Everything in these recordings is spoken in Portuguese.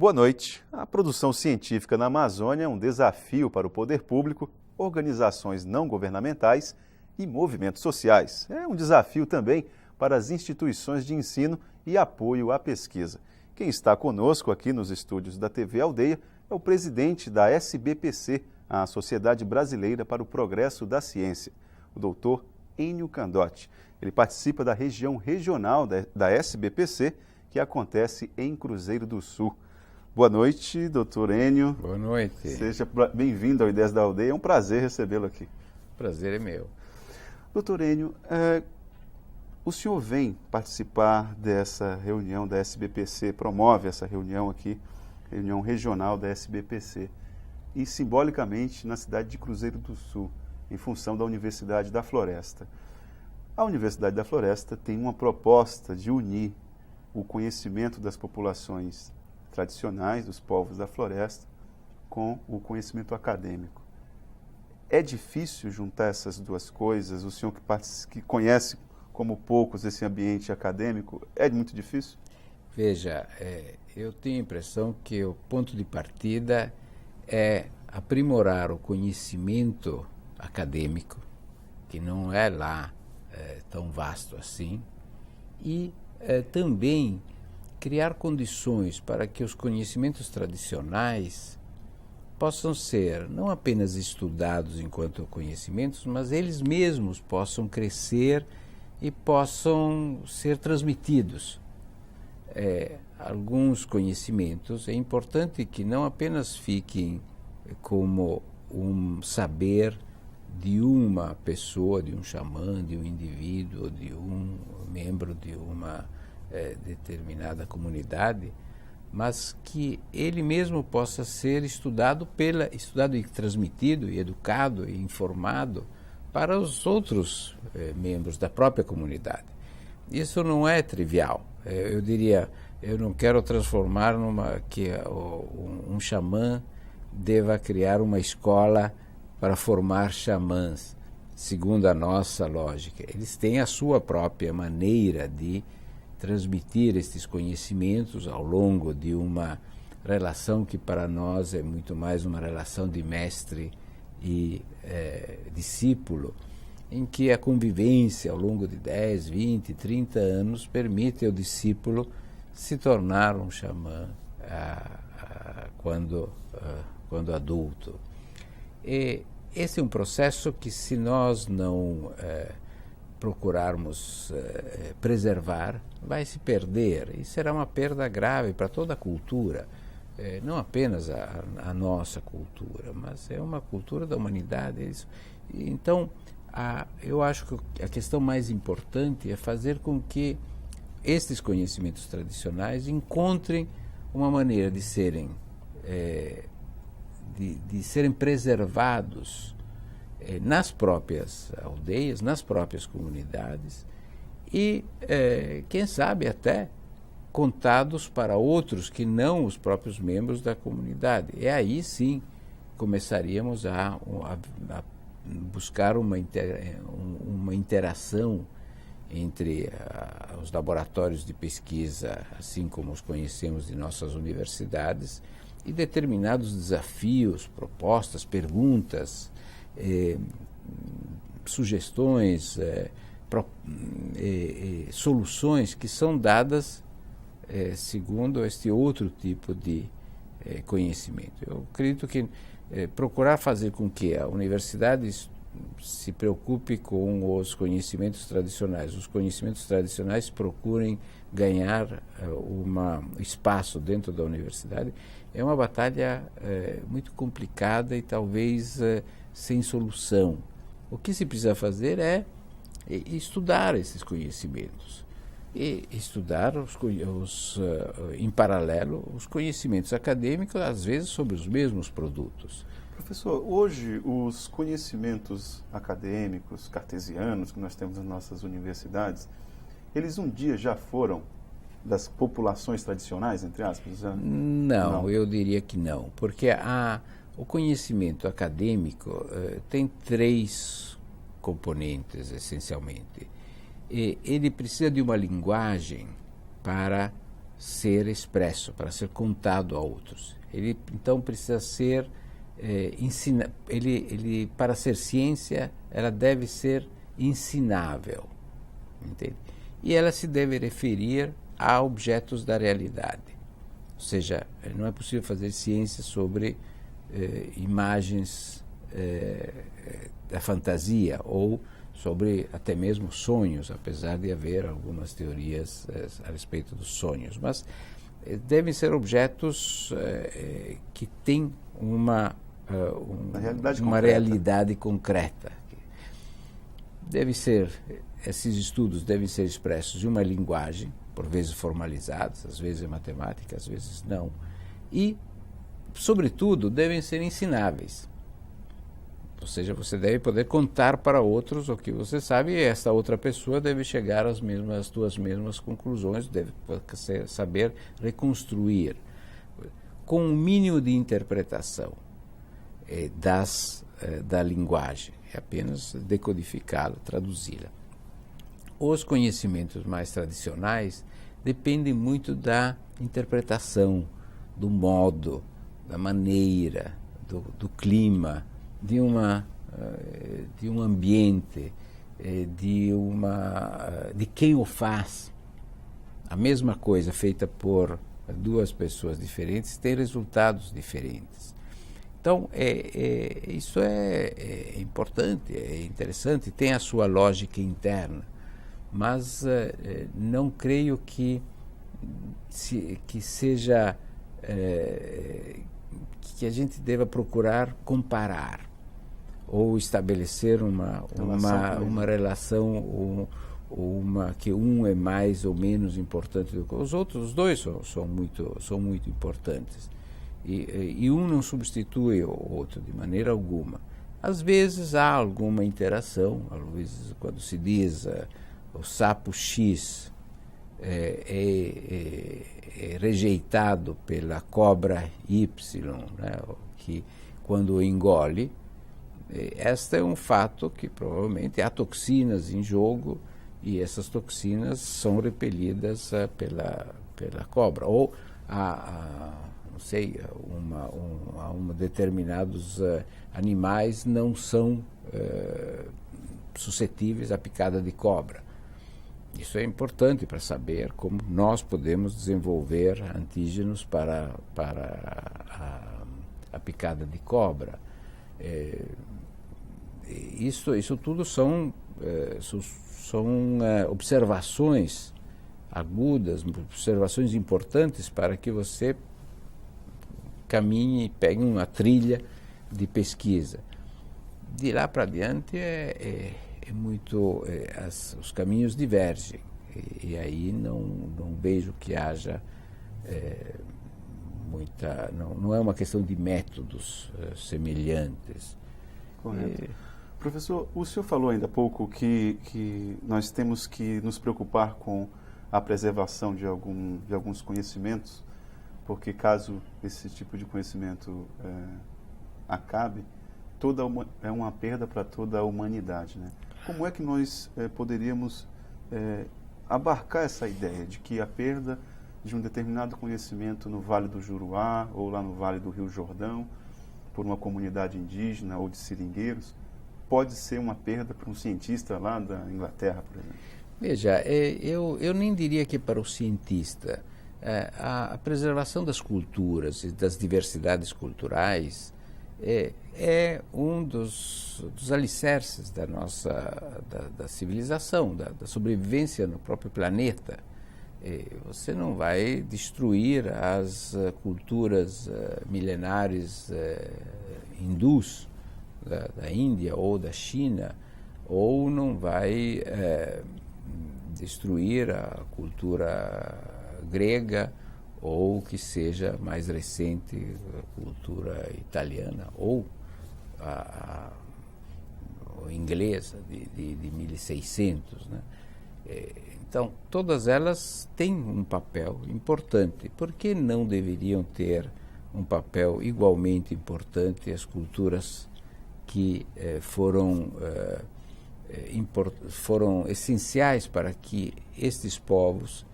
Boa noite. A produção científica na Amazônia é um desafio para o poder público, organizações não governamentais e movimentos sociais. É um desafio também para as instituições de ensino e apoio à pesquisa. Quem está conosco aqui nos estúdios da TV Aldeia é o presidente da SBPC, a Sociedade Brasileira para o Progresso da Ciência, o doutor Enio Candotti. Ele participa da região regional da SBPC, que acontece em Cruzeiro do Sul. Boa noite, doutor Enio. Boa noite. Seja bem-vindo ao Ideias da Aldeia, é um prazer recebê-lo aqui. Prazer é meu. Doutor Enio, o senhor vem participar dessa reunião da SBPC, promove essa reunião aqui, reunião regional da SBPC, e simbolicamente na cidade de Cruzeiro do Sul, em função da Universidade da Floresta. A Universidade da Floresta tem uma proposta de unir o conhecimento das populações tradicionais, dos povos da floresta, com o conhecimento acadêmico. É difícil juntar essas duas coisas? O senhor que conhece como poucos esse ambiente acadêmico, é muito difícil? Veja, eu tenho a impressão que o ponto de partida é aprimorar o conhecimento acadêmico, que não é lá tão vasto assim, e também criar condições para que os conhecimentos tradicionais possam ser não apenas estudados enquanto conhecimentos, mas eles mesmos possam crescer e possam ser transmitidos. Alguns conhecimentos é importante que não apenas fiquem como um saber de uma pessoa, de um xamã, de um indivíduo, de um membro de uma determinada comunidade, mas que ele mesmo possa ser estudado e transmitido, e educado e informado para os outros membros da própria comunidade. Isso não é trivial. Eu diria, eu não quero transformar que um xamã deva criar uma escola para formar xamãs, segundo a nossa lógica. Eles têm a sua própria maneira de transmitir estes conhecimentos ao longo de uma relação que para nós é muito mais uma relação de mestre e discípulo, em que a convivência ao longo de 10, 20, 30 anos permite ao discípulo se tornar um xamã quando adulto. E esse é um processo que, se nós não procurarmos preservar, vai se perder, e será uma perda grave para toda a cultura, não apenas a nossa cultura, mas é uma cultura da humanidade. Então, eu acho que a questão mais importante é fazer com que estes conhecimentos tradicionais encontrem uma maneira de serem preservados nas próprias aldeias, nas próprias comunidades e, quem sabe, até contados para outros que não os próprios membros da comunidade. E aí sim começaríamos a buscar uma interação entre os laboratórios de pesquisa, assim como os conhecemos de nossas universidades, e determinados desafios, propostas, perguntas, sugestões, soluções que são dadas segundo este outro tipo de conhecimento. Eu acredito que procurar fazer com que a universidade se preocupe com os conhecimentos tradicionais procurem ganhar espaço dentro da universidade, é uma batalha muito complicada e talvez sem solução. O que se precisa fazer é estudar esses conhecimentos e estudar em paralelo os conhecimentos acadêmicos, às vezes sobre os mesmos produtos. Professor, hoje os conhecimentos acadêmicos cartesianos que nós temos nas nossas universidades, eles um dia já foram das populações tradicionais, entre aspas? Não, eu diria que não, porque o conhecimento acadêmico tem três componentes, essencialmente. Ele precisa de uma linguagem para ser expresso, para ser contado a outros. Ele então precisa ser para ser ciência, ela deve ser ensinável, entende? E ela se deve referir a objetos da realidade. Ou seja, não é possível fazer ciência sobre imagens da fantasia ou sobre até mesmo sonhos, apesar de haver algumas teorias a respeito dos sonhos. Mas devem ser objetos que têm uma realidade concreta. Esses estudos devem ser expressos em uma linguagem, por vezes formalizadas, às vezes em matemática, às vezes não. E, sobretudo, devem ser ensináveis. Ou seja, você deve poder contar para outros o que você sabe e esta outra pessoa deve chegar às tuas mesmas conclusões, deve saber reconstruir com um mínimo de interpretação da linguagem, é apenas decodificá-la, traduzi-la. Os conhecimentos mais tradicionais dependem muito da interpretação, do modo, da maneira, do clima, de um ambiente, de quem o faz. A mesma coisa feita por duas pessoas diferentes tem resultados diferentes. Então, isso é importante, é interessante, tem a sua lógica interna, mas não creio que seja que a gente deva procurar comparar ou estabelecer uma relação que um é mais ou menos importante do que os outros. Os dois são muito importantes. E um não substitui o outro de maneira alguma. Às vezes há alguma interação, às vezes quando se diz o sapo X é rejeitado pela cobra Y, né, que quando engole, este é um fato que provavelmente há toxinas em jogo e essas toxinas são repelidas pela cobra. Ou determinados animais não são suscetíveis à picada de cobra. Isso é importante para saber como nós podemos desenvolver antígenos para a picada de cobra. Isso tudo são observações agudas, observações importantes para que você caminhe e pegue uma trilha de pesquisa. De lá para diante os caminhos divergem e aí não vejo que haja não é uma questão de métodos semelhantes. Correto. Professor, o senhor falou ainda há pouco que nós temos que nos preocupar com a preservação de alguns conhecimentos, porque caso esse tipo de conhecimento acabe, é uma perda para toda a humanidade, né? Como é que nós poderíamos abarcar essa ideia de que a perda de um determinado conhecimento no Vale do Juruá ou lá no Vale do Rio Jordão, por uma comunidade indígena ou de seringueiros, pode ser uma perda para um cientista lá da Inglaterra, por exemplo? Veja, eu nem diria que para o cientista. A preservação das culturas e das diversidades culturais é um dos alicerces da nossa da civilização, da sobrevivência no próprio planeta. Você não vai destruir as culturas milenares hindus da Índia ou da China, ou não vai destruir a cultura grega ou que seja mais recente a cultura italiana ou a inglesa de 1600, né? Então, todas elas têm um papel importante. Por que não deveriam ter um papel igualmente importante as culturas que foram essenciais para que estes povos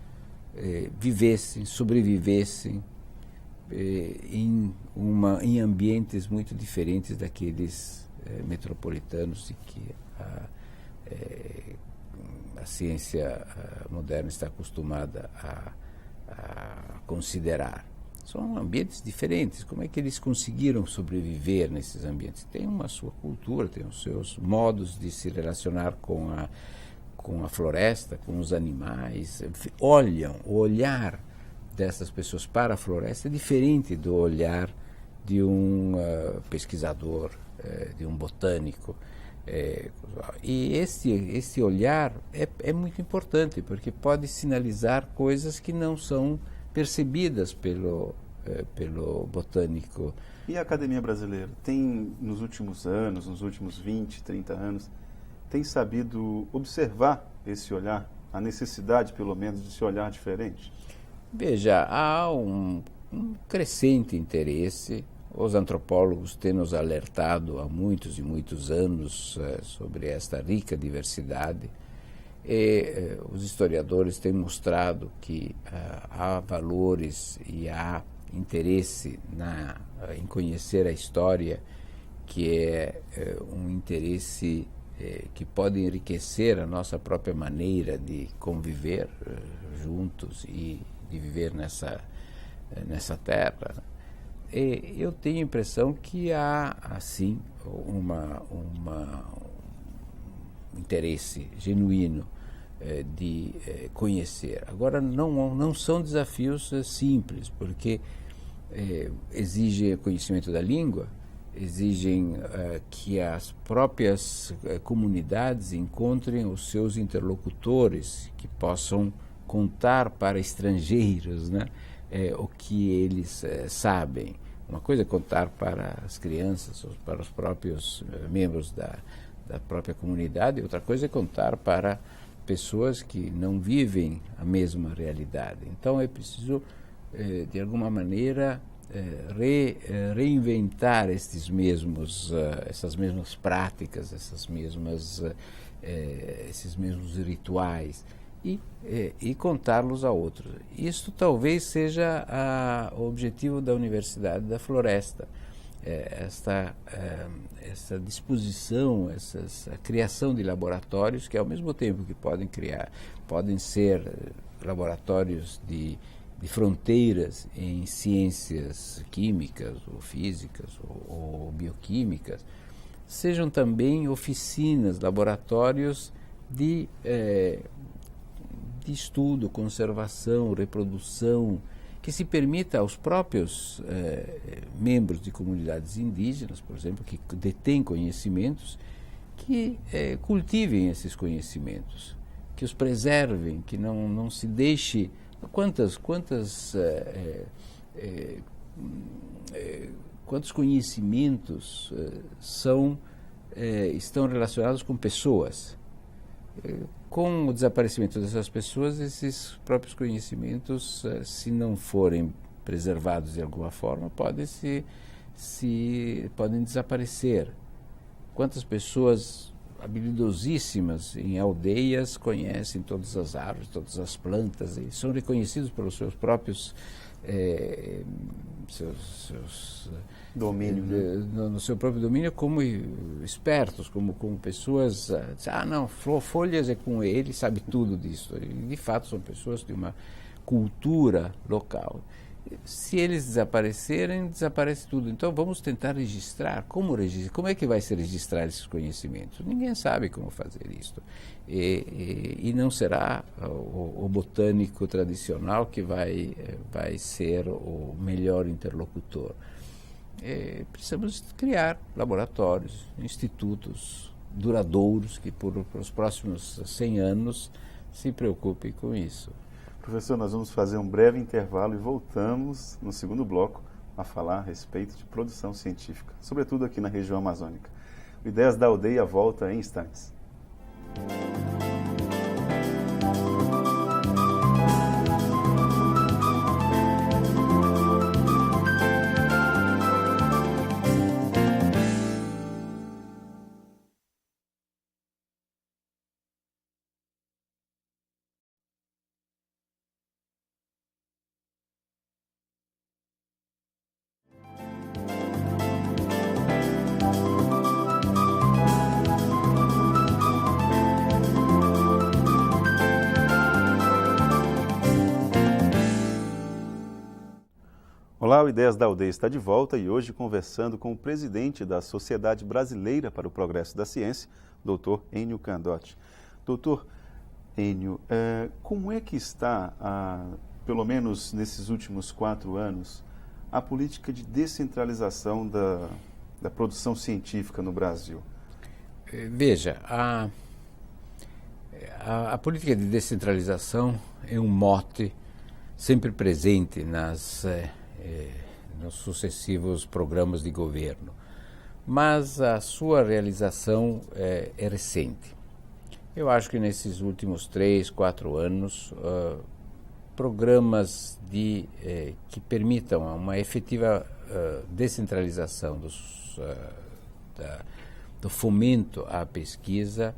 vivessem, sobrevivessem em ambientes muito diferentes daqueles metropolitanos e que a ciência moderna está acostumada a considerar. São ambientes diferentes. Como é que eles conseguiram sobreviver nesses ambientes? Tem uma sua cultura, tem os seus modos de se relacionar com a floresta, com os animais. O olhar dessas pessoas para a floresta é diferente do olhar de um pesquisador, de um botânico. E esse olhar é muito importante, porque pode sinalizar coisas que não são percebidas pelo botânico. E a Academia Brasileira tem, nos últimos anos, nos últimos 20, 30 anos, tem sabido observar esse olhar, a necessidade, pelo menos, de se olhar diferente? Veja, há um crescente interesse. Os antropólogos têm nos alertado há muitos e muitos anos sobre esta rica diversidade. E os historiadores têm mostrado que há valores e há interesse em conhecer a história, que é um interesse que pode enriquecer a nossa própria maneira de conviver juntos e de viver nessa terra. E eu tenho a impressão que há, assim, um interesse genuíno de conhecer. Agora, não são desafios simples, porque exigem conhecimento da língua, exigem que as próprias comunidades encontrem os seus interlocutores, que possam contar para estrangeiros, né, o que eles sabem. Uma coisa é contar para as crianças, ou para os próprios membros da própria comunidade, outra coisa é contar para pessoas que não vivem a mesma realidade. Então é preciso, de alguma maneira, reinventar essas mesmas práticas, esses mesmos rituais e contá-los a outros. Isso talvez seja o objetivo da Universidade da Floresta. Essa disposição, a criação de laboratórios que, ao mesmo tempo que podem ser laboratórios de fronteiras em ciências químicas ou físicas ou bioquímicas, sejam também oficinas, laboratórios de estudo, conservação, reprodução, que se permita aos próprios membros de comunidades indígenas, por exemplo, que detêm conhecimentos, que cultivem esses conhecimentos, que os preservem, que não se deixe... Quantos conhecimentos estão relacionados com pessoas? Com o desaparecimento dessas pessoas, esses próprios conhecimentos, se não forem preservados de alguma forma, podem desaparecer. Quantas pessoas habilidosíssimas em aldeias conhecem todas as árvores, todas as plantas, e são reconhecidos pelos seus próprios domínio, no seu próprio domínio, como espertos, como pessoas, não, Folhas é com ele, sabe tudo disso. E, de fato, são pessoas de uma cultura local. Se eles desaparecerem, desaparece tudo. Então vamos tentar registrar. Como é que vai se registrar esses conhecimentos? Ninguém sabe como fazer isso. E não será o botânico tradicional que vai ser o melhor interlocutor. Precisamos criar laboratórios, institutos duradouros que por os próximos 100 anos se preocupem com isso. Professor, nós vamos fazer um breve intervalo e voltamos no segundo bloco a falar a respeito de produção científica, sobretudo aqui na região amazônica. O Ideias da Aldeia volta em instantes. Olá, o Ideias da Aldeia está de volta e hoje conversando com o presidente da Sociedade Brasileira para o Progresso da Ciência, Dr. Ennio Candotti. Doutor Ennio, como é que está, pelo menos nesses últimos 4 anos, a política de descentralização da produção científica no Brasil? Veja, a política de descentralização é um mote sempre presente nos sucessivos programas de governo, mas a sua realização é recente. Eu acho que nesses últimos 3, 4 anos, programas que permitam uma efetiva descentralização do fomento à pesquisa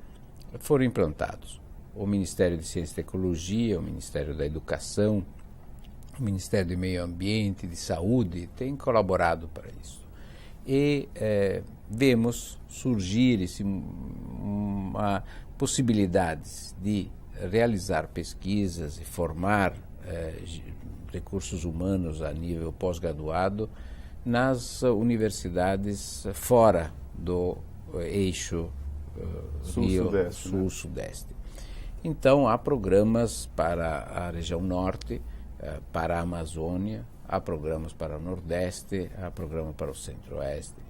foram implantados. O Ministério de Ciência e Tecnologia, o Ministério da Educação, o Ministério do Meio Ambiente, de Saúde, têm colaborado para isso. E vemos surgir possibilidades de realizar pesquisas e formar recursos humanos a nível pós-graduado nas universidades fora do eixo Sul-Sudeste. Então, há programas para a região norte, para a Amazônia, há programas para o Nordeste, há programa para o Centro-Oeste.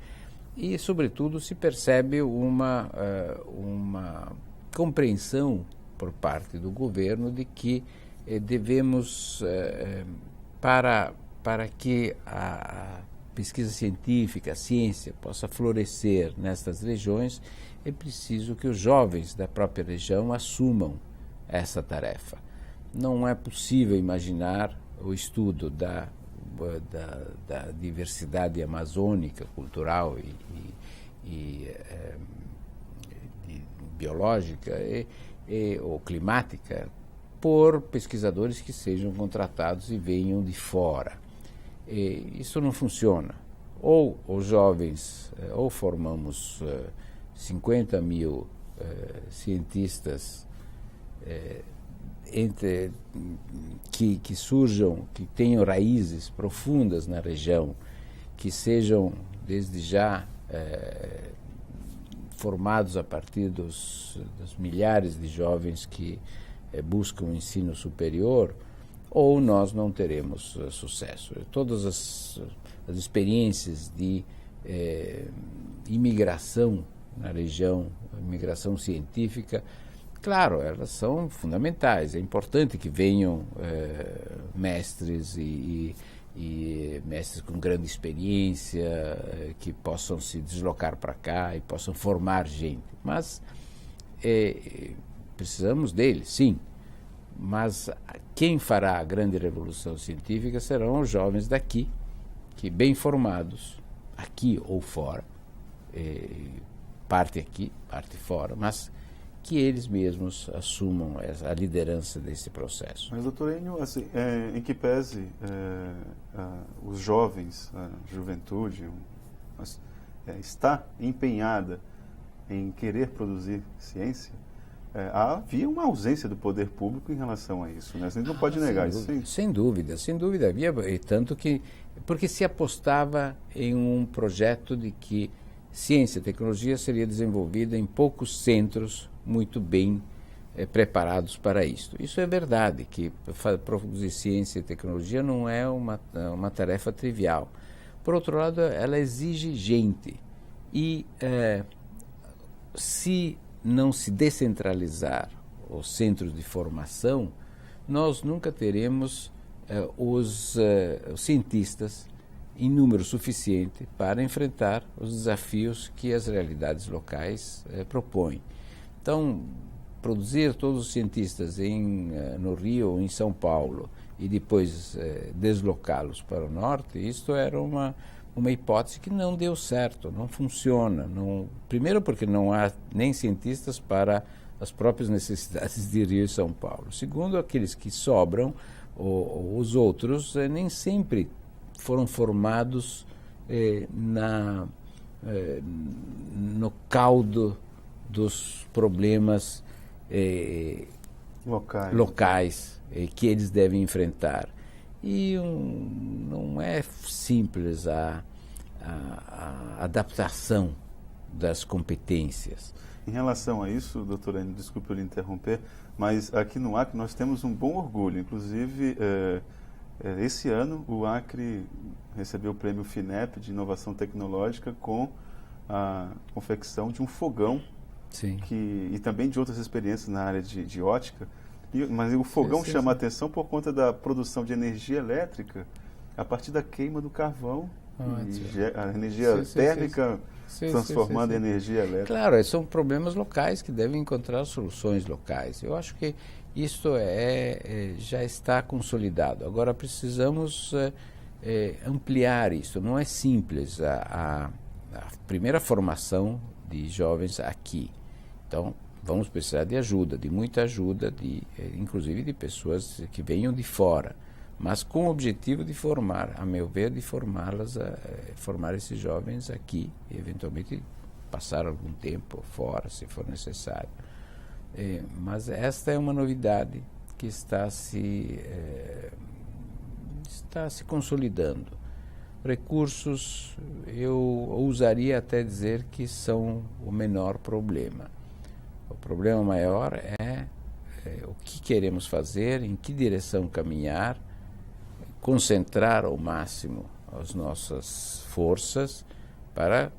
E, sobretudo, se percebe uma compreensão por parte do governo de que devemos, para que a pesquisa científica, a ciência, possa florescer nestas regiões, é preciso que os jovens da própria região assumam essa tarefa. Não é possível imaginar o estudo da diversidade amazônica, cultural e biológica ou climática por pesquisadores que sejam contratados e venham de fora. Isso não funciona. Ou os jovens, ou formamos 50 mil cientistas que surjam, que tenham raízes profundas na região, que sejam desde já formados a partir dos milhares de jovens que buscam o ensino superior, ou nós não teremos sucesso. Todas as experiências de imigração na região, imigração científica, claro, elas são fundamentais. É importante que venham mestres e mestres com grande experiência, que possam se deslocar para cá e possam formar gente. Mas precisamos deles, sim. Mas quem fará a grande revolução científica serão os jovens daqui, que bem formados, aqui ou fora, parte aqui, parte fora, mas que eles mesmos assumam a liderança desse processo. Mas, doutor Ennio, assim, em que pese os jovens, a juventude, está empenhada em querer produzir ciência, havia uma ausência do poder público em relação a isso, né? A gente não pode negar isso. Sem dúvida havia, tanto que, porque se apostava em um projeto de que ciência e tecnologia seria desenvolvida em poucos centros muito bem preparados para isso. Isso é verdade, que produzir ciência e tecnologia não é uma tarefa trivial. Por outro lado, ela exige gente. E se não se descentralizar os centros de formação, nós nunca teremos os cientistas em número suficiente para enfrentar os desafios que as realidades locais propõem. Então, produzir todos os cientistas no Rio ou em São Paulo e depois deslocá-los para o norte, isto era uma hipótese que não deu certo, não funciona. Primeiro porque não há nem cientistas para as próprias necessidades de Rio e São Paulo. Segundo, aqueles que sobram, os outros, nem sempre foram formados no caldo dos problemas locais que eles devem enfrentar. e não é simples a adaptação das competências. Em relação a isso, doutor Enio, desculpe eu lhe interromper, mas aqui no Acre nós temos um bom orgulho. Inclusive, esse ano o Acre recebeu o prêmio FINEP de Inovação Tecnológica com a confecção de um fogão. Sim. E também de outras experiências na área de ótica. Mas o fogão chama a atenção por conta da produção de energia elétrica a partir da queima do carvão. A energia térmica transformando em energia elétrica. Claro, são problemas locais que devem encontrar soluções locais. Eu acho que isto já está consolidado. Agora precisamos ampliar isso. Não é simples a primeira formação de jovens aqui. Então, vamos precisar de ajuda, de muita ajuda, inclusive de pessoas que venham de fora, mas com o objetivo de formar, a meu ver, de formar esses jovens aqui e, eventualmente, passar algum tempo fora, se for necessário. Mas esta é uma novidade que está se consolidando. Recursos, eu ousaria até dizer que são o menor problema. O problema maior é o que queremos fazer, em que direção caminhar, concentrar ao máximo as nossas forças para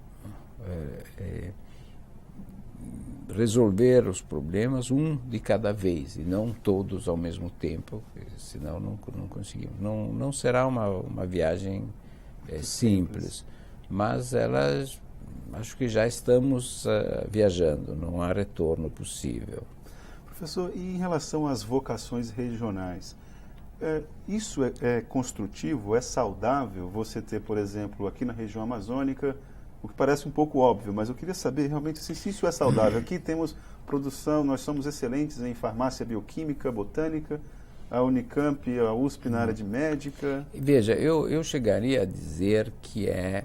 resolver os problemas um de cada vez e não todos ao mesmo tempo, senão não conseguimos. Não será uma viagem simples, mas acho que já estamos viajando, não há retorno possível. Professor, e em relação às vocações regionais, isso é construtivo, é saudável você ter, por exemplo, aqui na região amazônica, o que parece um pouco óbvio, mas eu queria saber realmente se isso é saudável. Aqui temos produção, nós somos excelentes em farmácia bioquímica, botânica, a Unicamp, a USP na área de médica. Veja, eu chegaria a dizer que é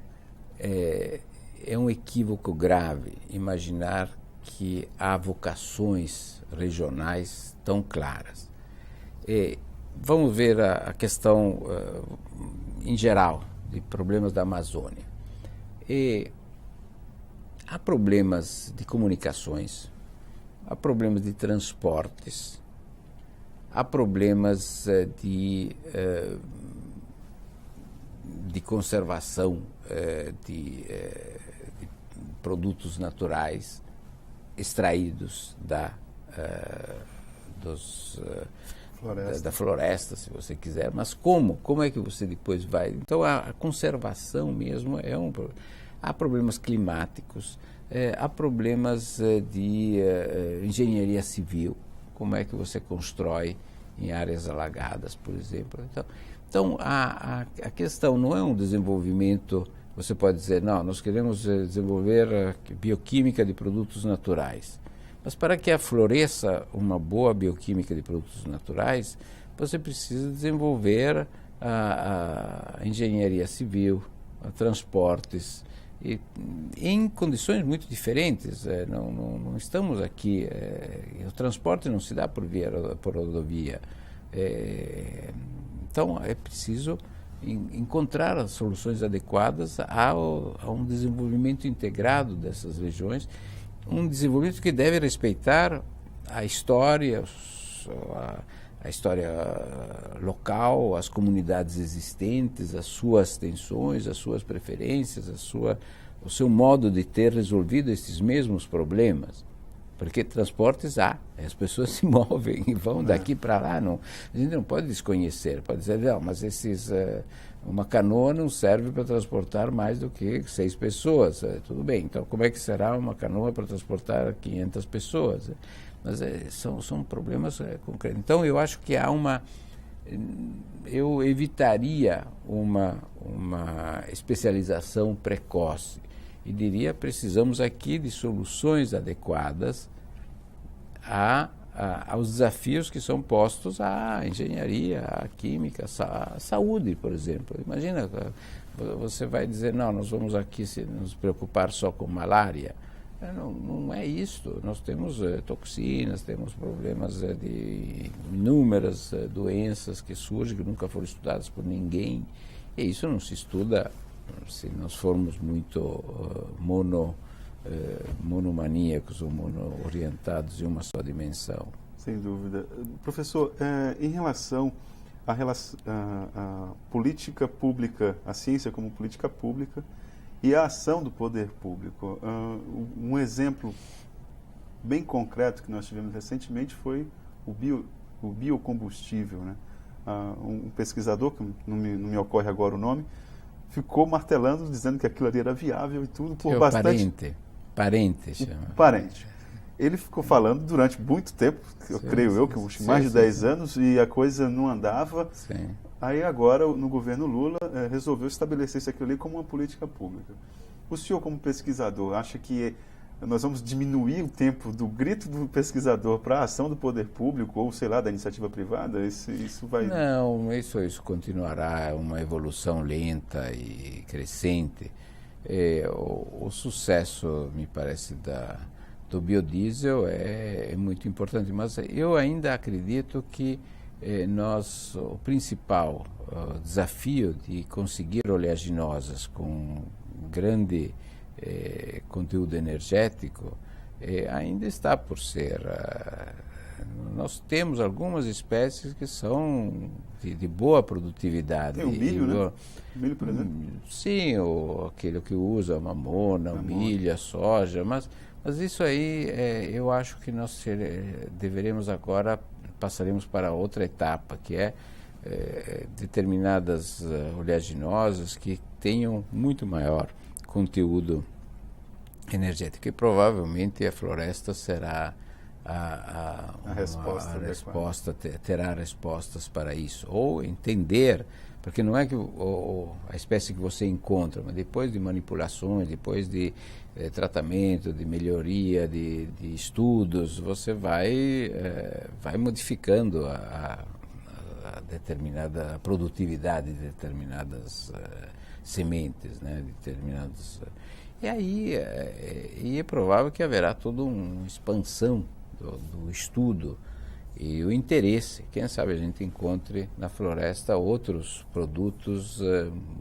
um equívoco grave imaginar que há vocações regionais tão claras. Vamos ver a questão em geral de problemas da Amazônia. Há problemas de comunicações, há problemas de transportes, há problemas de conservação de produtos naturais extraídos da floresta, se você quiser. Mas como é que você depois vai? Então a conservação mesmo há problemas climáticos, há problemas de engenharia civil. Como é que você constrói em áreas alagadas, por exemplo. Então a questão não é um desenvolvimento, você pode dizer, não, nós queremos desenvolver a bioquímica de produtos naturais. Mas para que floresça uma boa bioquímica de produtos naturais, você precisa desenvolver a engenharia civil, a transportes, em condições muito diferentes. Não estamos aqui, o transporte não se dá por rodovia. Então é preciso encontrar as soluções adequadas a um desenvolvimento integrado dessas regiões, um desenvolvimento que deve respeitar a história local, as comunidades existentes, as suas tensões, as suas preferências, o seu modo de ter resolvido esses mesmos problemas. Porque transportes há, as pessoas se movem e vão daqui para lá. A gente não pode desconhecer, pode dizer, não, mas uma canoa não serve para transportar mais do que 6 pessoas. Tudo bem, então como é que será uma canoa para transportar 500 pessoas? Mas são problemas concretos. Então eu acho que eu evitaria uma especialização precoce. E diria, precisamos aqui de soluções adequadas aos desafios que são postos à engenharia, à química, à saúde, por exemplo. Imagina, você vai dizer, não, nós vamos aqui nos preocupar só com malária. Não é isto. Nós temos toxinas, temos problemas de inúmeras doenças que surgem, que nunca foram estudadas por ninguém. E isso não se estuda se nós formos muito monomaníacos ou mono-orientados em uma só dimensão. Sem dúvida. Professor, em relação à política pública, a ciência como política pública e a ação do poder público, um exemplo bem concreto que nós tivemos recentemente foi o biocombustível, né? Um pesquisador, que não me ocorre agora o nome, ficou martelando, dizendo que aquilo ali era viável e tudo por bastante... Parente chama. Parente. Ele ficou falando durante muito tempo, que mais de 10 anos, e a coisa não andava. Sim. Aí agora, no governo Lula, resolveu estabelecer isso aquilo ali como uma política pública. O senhor, como pesquisador, acha que nós vamos diminuir o tempo do grito do pesquisador para a ação do poder público, ou, sei lá, da iniciativa privada? Isso vai... Não, isso continuará uma evolução lenta e crescente. O sucesso, me parece, do biodiesel é muito importante, mas eu ainda acredito que o principal desafio de conseguir oleaginosas com grande conteúdo energético ainda está por ser. Nós temos algumas espécies que são de boa produtividade. Tem o milho, né? O milho, por exemplo? Sim, aquele que usa a mamona, o milho, a soja, mas isso aí eu acho que nós passaremos para outra etapa, que é determinadas oleaginosas que tenham muito maior conteúdo energético, e provavelmente a floresta será terá respostas para isso, ou entender, porque não é que a espécie que você encontra, mas depois de manipulações, depois de tratamento, de melhoria, de estudos, você vai modificando a determinada produtividade de determinadas sementes, né, determinados. E aí é provável que haverá toda uma expansão do estudo e o interesse. Quem sabe a gente encontre na floresta outros produtos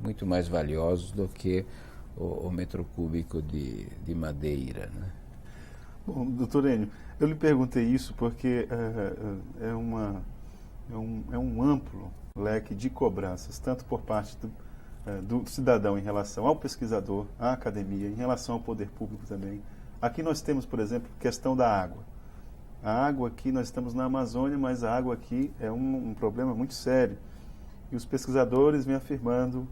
muito mais valiosos do que o metro cúbico de madeira, né? Bom, doutor Enio, eu lhe perguntei isso porque é um amplo leque de cobranças, tanto por parte do cidadão em relação ao pesquisador, à academia, em relação ao poder público também. Aqui nós temos, por exemplo, questão da água. A água aqui, nós estamos na Amazônia, mas a água aqui é um problema muito sério. E os pesquisadores vêm afirmando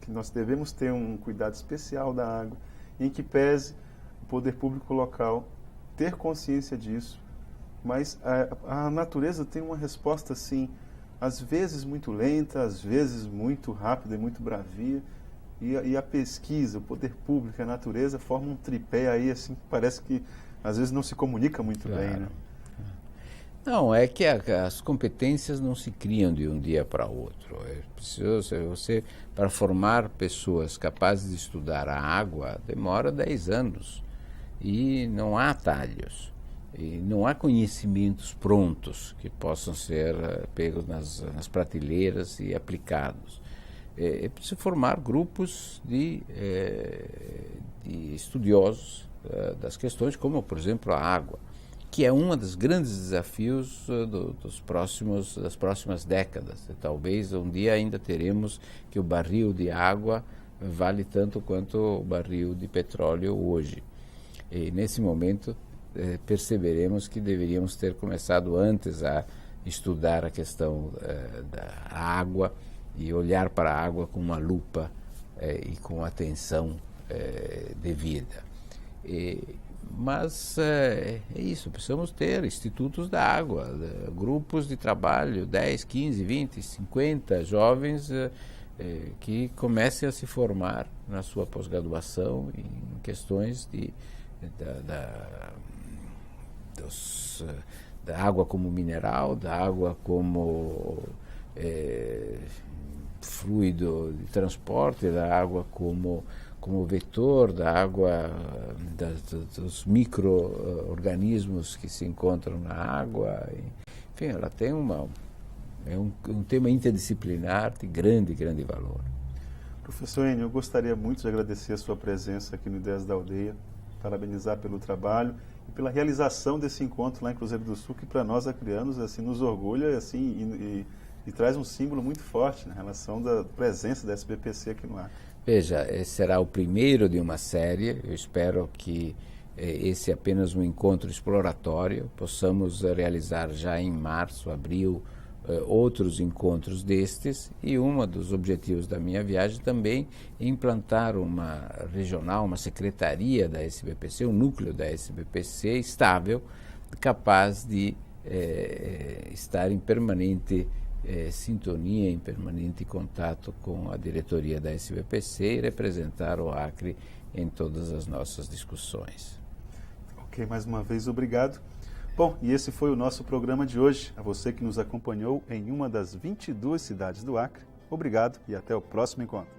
que nós devemos ter um cuidado especial da água, em que pese o poder público local ter consciência disso, mas a natureza tem uma resposta, assim, às vezes muito lenta, às vezes muito rápida e muito bravia, e a pesquisa, o poder público e a natureza formam um tripé aí, assim, que parece que às vezes não se comunica muito bem, né? Não, é que as competências não se criam de um dia para outro. É preciso, para formar pessoas capazes de estudar a água, demora 10 anos. E não há atalhos. E não há conhecimentos prontos que possam ser pegos nas prateleiras e aplicados. É preciso formar grupos de estudiosos das questões, como, por exemplo, a água, que é um dos grandes desafios das próximas décadas. Talvez um dia ainda teremos que o barril de água vale tanto quanto o barril de petróleo hoje. E nesse momento perceberemos que deveríamos ter começado antes a estudar a questão da água e olhar para a água com uma lupa e com atenção devida. Mas é isso, precisamos ter institutos da água, grupos de trabalho, 10, 15, 20, 50 jovens que comecem a se formar na sua pós-graduação em questões da água como mineral, da água como fluido de transporte, da água como como vetor da água, dos micro-organismos que se encontram na água. Enfim, ela tem um tema interdisciplinar de grande valor. Professor Enio, eu gostaria muito de agradecer a sua presença aqui no Ideias da Aldeia, parabenizar pelo trabalho e pela realização desse encontro lá em Cruzeiro do Sul, que para nós acrianos assim, nos orgulha assim, e traz um símbolo muito forte na relação da presença da SBPC aqui no Acre. Veja, esse será o primeiro de uma série. Eu espero que esse é apenas um encontro exploratório, possamos realizar já em março, abril, outros encontros destes, e um dos objetivos da minha viagem também é implantar uma regional, uma secretaria da SBPC, um núcleo da SBPC estável, capaz de estar em permanente sintonia, em permanente contato com a diretoria da SBPC e representar o Acre em todas as nossas discussões. Ok, mais uma vez, obrigado. Bom, e esse foi o nosso programa de hoje. A você que nos acompanhou em uma das 22 cidades do Acre, obrigado e até o próximo encontro.